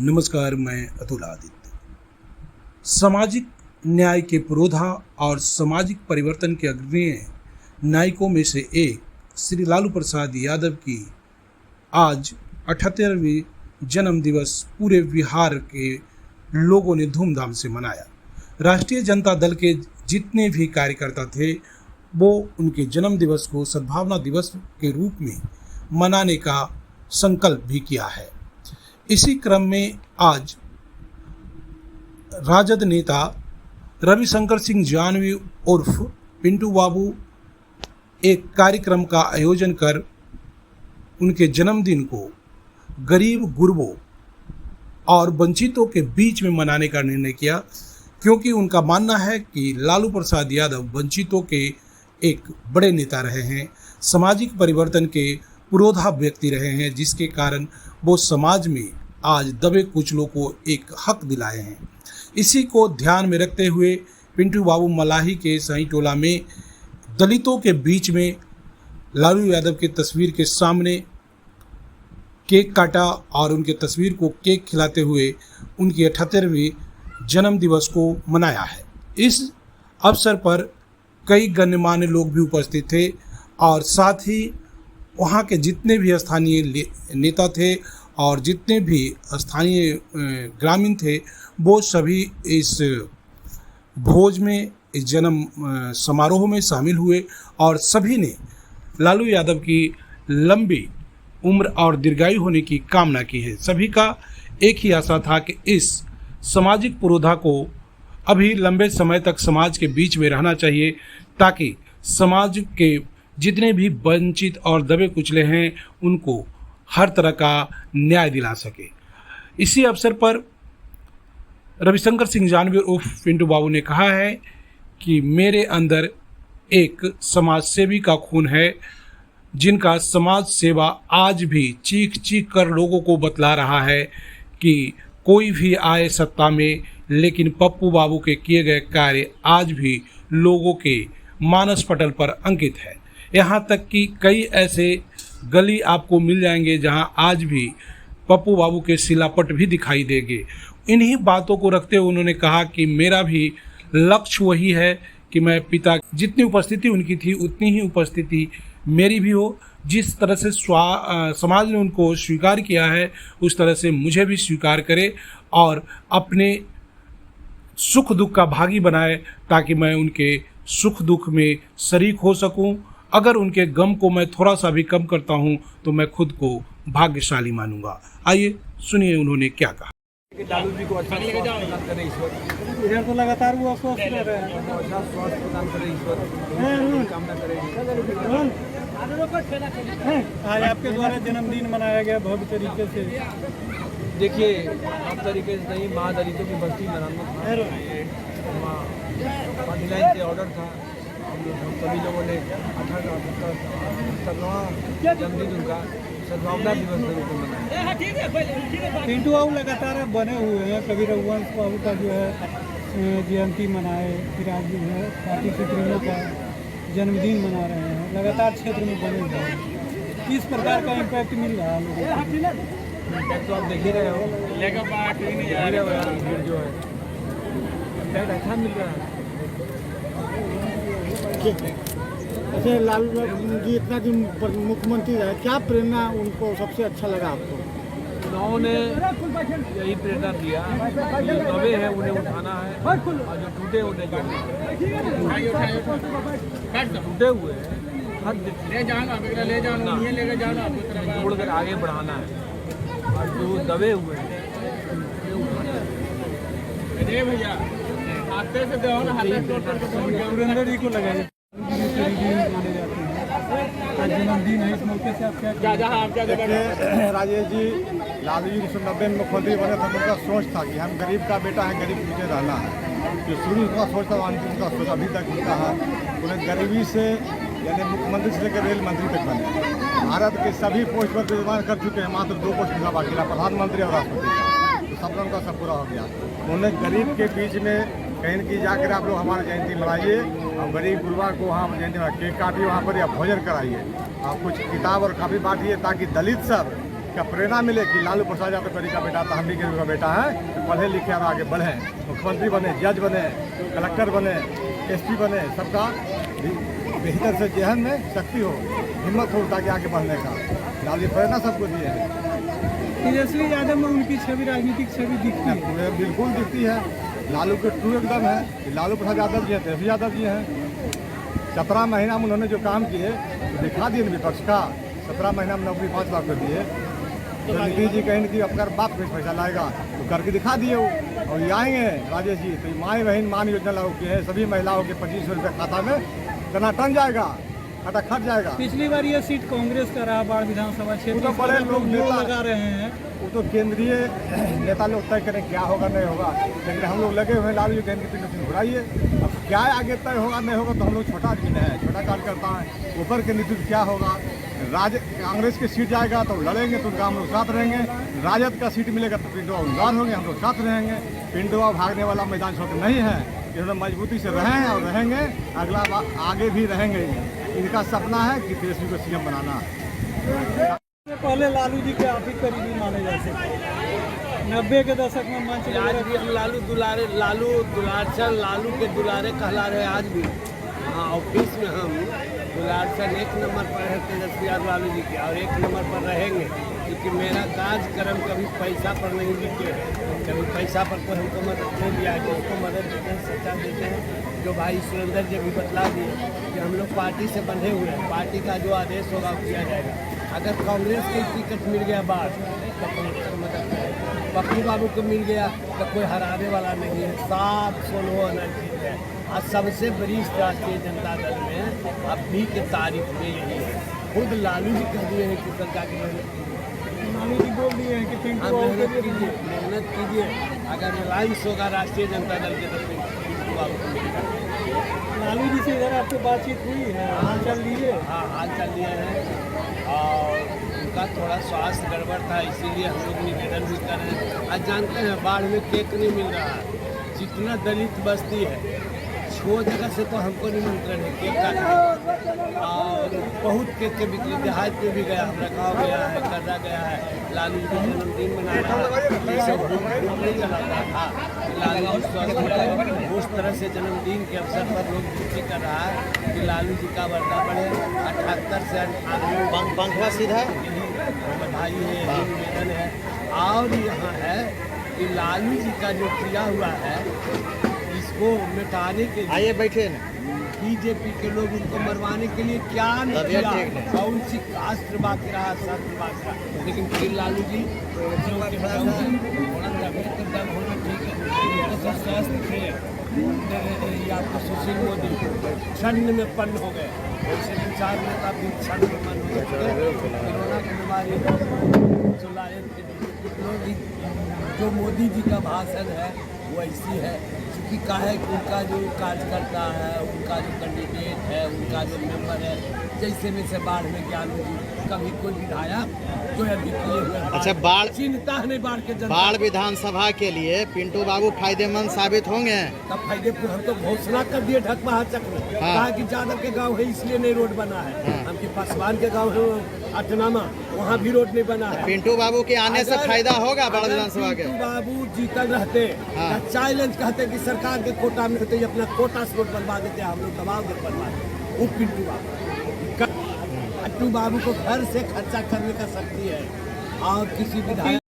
नमस्कार, मैं अतुल आदित्य। सामाजिक न्याय के पुरोधा और सामाजिक परिवर्तन के अग्रणी नायकों में से एक श्री लालू प्रसाद यादव की आज 78वीं जन्म दिवस पूरे बिहार के लोगों ने धूमधाम से मनाया। राष्ट्रीय जनता दल के जितने भी कार्यकर्ता थे वो उनके जन्म दिवस को सद्भावना दिवस के रूप में मनाने का संकल्प भी किया है। इसी क्रम में आज राजद नेता रविशंकर सिंह जान्हवी उर्फ पिंटू बाबू एक कार्यक्रम का आयोजन कर उनके जन्मदिन को गरीब गुरबों और वंचितों के बीच में मनाने का निर्णय किया, क्योंकि उनका मानना है कि लालू प्रसाद यादव वंचितों के एक बड़े नेता रहे हैं, सामाजिक परिवर्तन के पुरोधा व्यक्ति रहे हैं, जिसके कारण वो समाज में आज दबे कुचलों को एक हक दिलाए हैं। इसी को ध्यान में रखते हुए पिंटू बाबू मलाही के सही टोला में दलितों के बीच में लालू यादव की तस्वीर के सामने केक काटा और उनके तस्वीर को केक खिलाते हुए उनकी 78वीं जन्म दिवस को मनाया है। इस अवसर पर कई गणमान्य लोग भी उपस्थित थे और साथ ही वहाँ के जितने भी स्थानीय नेता थे और जितने भी स्थानीय ग्रामीण थे वो सभी इस भोज में, इस जन्म समारोह में शामिल हुए और सभी ने लालू यादव की लंबी उम्र और दीर्घायु होने की कामना की है। सभी का एक ही आशा था कि इस सामाजिक पुरोधा को अभी लंबे समय तक समाज के बीच में रहना चाहिए, ताकि समाज के जितने भी वंचित और दबे कुचले हैं उनको हर तरह का न्याय दिला सके। इसी अवसर पर रविशंकर सिंह जान्हवी उर्फ पिंटू बाबू ने कहा है कि मेरे अंदर एक समाज सेवी का खून है, जिनका समाज सेवा आज भी चीख चीख कर लोगों को बतला रहा है कि कोई भी आए सत्ता में, लेकिन पप्पू बाबू के किए गए कार्य आज भी लोगों के मानस पटल पर अंकित है। यहाँ तक कि कई ऐसे गली आपको मिल जाएंगे जहां आज भी पप्पू बाबू के शिलापट भी दिखाई देंगे। इन्हीं बातों को रखते हुए उन्होंने कहा कि मेरा भी लक्ष्य वही है कि मैं पिता जितनी उपस्थिति उनकी थी उतनी ही उपस्थिति मेरी भी हो। जिस तरह से समाज ने उनको स्वीकार किया है उस तरह से मुझे भी स्वीकार करे और अपने सुख दुख का भागी बनाए, ताकि मैं उनके सुख दुख में शरीक हो सकूं। अगर उनके गम को मैं थोड़ा सा भी कम करता हूं तो मैं खुद को भाग्यशाली मानूंगा। आइए सुनिए उन्होंने क्या कहा। लालू जी को अच्छा स्वास्थ्य प्रदान करे ईश्वर। इधर तो लगातार वो स्वस्थ रह रहे हैं। अच्छा स्वास्थ्य प्रदान करे ईश्वर, कामना करेंगे। आज आपके द्वारा जन्मदिन मनाया गया भव्य तरीके से। देखिए, हम तरीके से नहीं, माँ दलितों की बस्ती मनाना लाइन से ऑर्डर था। हम सभी लोगों ने 78वां जन्मदिन उनका सद्भावना दिवस के रूप में मनाया। पिंटू बाबू लगातार बने हुए हैं। कभी रघुवंश बाबू का जो है जयंती मनाए, फिर आज जो है पार्टी सुप्रीमो का जन्मदिन मना रहे हैं। लगातार क्षेत्र में बने हुए हैं। किस प्रकार का इम्पैक्ट मिल रहा है लोगों को? इम्पैक्ट तो आप देख ही रहे हो, भीड़ जो है इम्पैक्ट अच्छा मिल रहा है। अच्छा, लालू जी इतना दिन मुख्यमंत्री रहे, क्या प्रेरणा उनको सबसे अच्छा लगा आपको? उन्होंने यही प्रेरणा दिया, जो दबे हैं उन्हें उठाना है और जो टूटे उन्हें टूटे हुए हैं जोड़ कर आगे बढ़ाना है और जो दबे हुए हैं सुरेंद्र जी को लगाइए। जन्मदिन है, इस मौके से आप क्या राजेश जी, लालू जी 1990 में मुख्यमंत्री बने थे। उनका सोच था कि हम गरीब का बेटा है, गरीब मुझे रहना है। जो शुरू का सोच था उनका सोच अभी तक उनका है। उन्हें गरीबी से यानी मुख्यमंत्री से लेकर रेल मंत्री तक बने। भारत के सभी पोस्ट पर निर्माण कर चुके हैं, मात्र 2 पोस्ट का बाकी, प्रधानमंत्री और राष्ट्रपति। तो सब लोगों का सब पूरा हो गया। उन्होंने गरीब के बीच में कहीं कि जाकर आप लोग हमारी जयंती मनाइए और गरीब गुरबा को वहाँ जयंती केक काटिए, वहाँ पर या भोजन कराइए और कुछ किताब और काफ़ी बांटिए, ताकि दलित सब क्या प्रेरणा मिले कि लालू प्रसाद यादव गरीब का बेटा था, हम भी गरीब का बेटा है, तो पढ़े लिखे और आगे बढ़ें, मुख्यमंत्री बने, जज बने, कलेक्टर बने, एसपी बने, सबका बेहतर से जहन में शक्ति हो, हिम्मत हो ताकि आगे बढ़ने का। लालू प्रेरणा सबको दिए हैं। तेजस्वी यादव में उनकी छवि, राजनीतिक छवि दिखती है? पूरे बिल्कुल दिखती है। लालू के ट्रू एकदम है कि लालू प्रसाद यादव जी हैं, तेजस्वी यादव जी हैं। 17 महीना में उन्होंने जो काम किए दिखा दिए विपक्ष का। 17 महीना में नौकरी 5 लाख कर दिए। तो नीतीश जी कहेंगे कि अब कर बाप कुछ पैसा लाएगा तो करके दिखा दिए वो। और ये आएंगे राजेश जी तो माई बहन मान योजना लागू की है, सभी महिलाओं के 2500 रुपये खाता में टनाटन जाएगा, खाता खट जाएगा। पिछली बार ये सीट कांग्रेस का रहा, बाढ़ विधानसभा क्षेत्र, तो बड़े लोग नेता लगा रहे हैं। वो तो केंद्रीय नेता लोग तय करें क्या होगा नहीं होगा, लेकिन हम लोग लगे हुए हैं लालू जी कहेंगे पिंड सिंह घुराइए। अब क्या आगे तय होगा नहीं होगा तो हम लोग छोटा आदमी है, छोटा कार्यकर्ता है। ऊपर के नेतृत्व क्या होगा, कांग्रेस की सीट जाएगा तो लड़ेंगे तो उनका हम लोग साथ रहेंगे। राजद का सीट मिलेगा तो पिंडवा उम्मीदवार होंगे, हम लोग साथ रहेंगे। पिंडवा भागने वाला मैदान छोड़ नहीं है, इन्होंने मजबूती से रहे हैं और रहेंगे, अगला बार आगे भी रहेंगे। इनका सपना है कि तेजस्वी को सीएम बनाना। पहले लालू जी के आप ही करीबी माने जाते थे। 90 के दशक में मंच आज भी हम लालू दुलारे, लालू दुलारचंद, लालू के दुलारे कहला रहे आज भी। हाँ, ऑफिस में हम दुलारचंद 1 नंबर पर है तेजस्वी यादव लालू जी के, और 1 नंबर पर रहेंगे, क्योंकि मेरा कार्यक्रम कभी पैसा पर नहीं बिके है। कभी पैसा पर कोई हमको मदद नहीं दिया है, उसको मदद देते हैं, सच्चा देते हैं। जो भाई सुरेंद्र जी भी बतला दिए कि हम लोग पार्टी से बंधे हुए हैं, पार्टी का जो आदेश होगा वो किया जाएगा। अगर कांग्रेस को टिकट मिल गया बात तो कांग्रेस को मदद करेगा, पप्पू बाबू को मिल गया तो कोई हराने वाला नहीं है। 7 सोलह अनर्जित है। और सबसे वरिष्ठ राष्ट्रीय जनता दल में अभी के तारीख में यही है। खुद लालू जी कह दिए हैं कि सरकार की मेहनत कीजिए, लालू जी बोल दिए हैं कि पिंटू आप बाबू मेहनत के लिए कीजिए, मेहनत कीजिए। अगर रिलायंस होगा राष्ट्रीय जनता दल के तो पिंटू बाबू को मिलेगा। लालू जी से इधर आपकी बातचीत हुई है? हाल चाल लिए? हाँ, हाल चाल लिए हैं और उनका थोड़ा स्वास्थ्य गड़बड़ था, इसीलिए हम लोग निवेदन भी कर रहे हैं। आज जानते हैं बाढ़ में केक नहीं मिल रहा है। जितना दलित बस्ती है 6 जगह से तो हमको निमंत्रण है केक का, और बहुत केक के बिक्री देहात में भी गया, रखाव गया है, कर्रा गया है। लालू जी का जन्मदिन मना रहा है, ये सब नहीं चलाता था। लालू जी स्वस्थ उस तरह से जन्मदिन के अवसर पर लोग ड्यूटी कर रहा है कि लालू जी का वर्धा बढ़े। 78 से 98 पंखवा सीधा बधाई है, यही निवेदन है। और यहाँ है कि लालू जी का जो किया हुआ है इसको मिटाने के लिए, आइए बैठे ना, बीजेपी के लोग उनको मरवाने के लिए क्या नहीं किया, कौन सी अस्त्र बाकी रहा, शस्त्र बाकी रहा। लेकिन फिर लालू जी जो कि थोड़ा तबियत तो दम होना ठीक है, उनको तो स्वस्थ थे। ये आपको सुशील मोदी क्षण में पन्न हो गए, वैसे 4 नेता भी क्षण में पन्न हो गए। कोरोना की बीमारी जो लाए जो मोदी जी का भाषण है वो ऐसी है, चूँकि का है कि उनका जो कार्यकर्ता है, उनका जो कैंडिडेट है, उनका जो मेंबर है, जैसे में से बाढ़ में ज्ञानू जी, कभी कोई विधायक जो है बिखरे हुए, अच्छा, बाढ़ चिंता है नहीं बाढ़ के जनता, बाढ़ विधानसभा के लिए पिंटू बाबू फायदेमंद साबित होंगे। तब फायदे हम तो घोषणा कर दिए ढकवा चक में, कहा कि यादव के गांव है इसलिए नहीं रोड बना है। हमके पासवान के गांव है अटनामा, वहाँ भी रोड नहीं बना है। पिंटू बाबू के आने से अगर- फायदा होगा बाढ़ अगर विधानसभा के। पिंटू बाबू जीतल रहते, हाँ। चैलेंज कहते कि सरकार के कोटा में होते, अपना कोटा से वोट बनवा देते, हम लोग दबाव दे बनवा देते। वो पिंटू बाबू को घर से खर्चा करने का शक्ति है, और किसी विधायक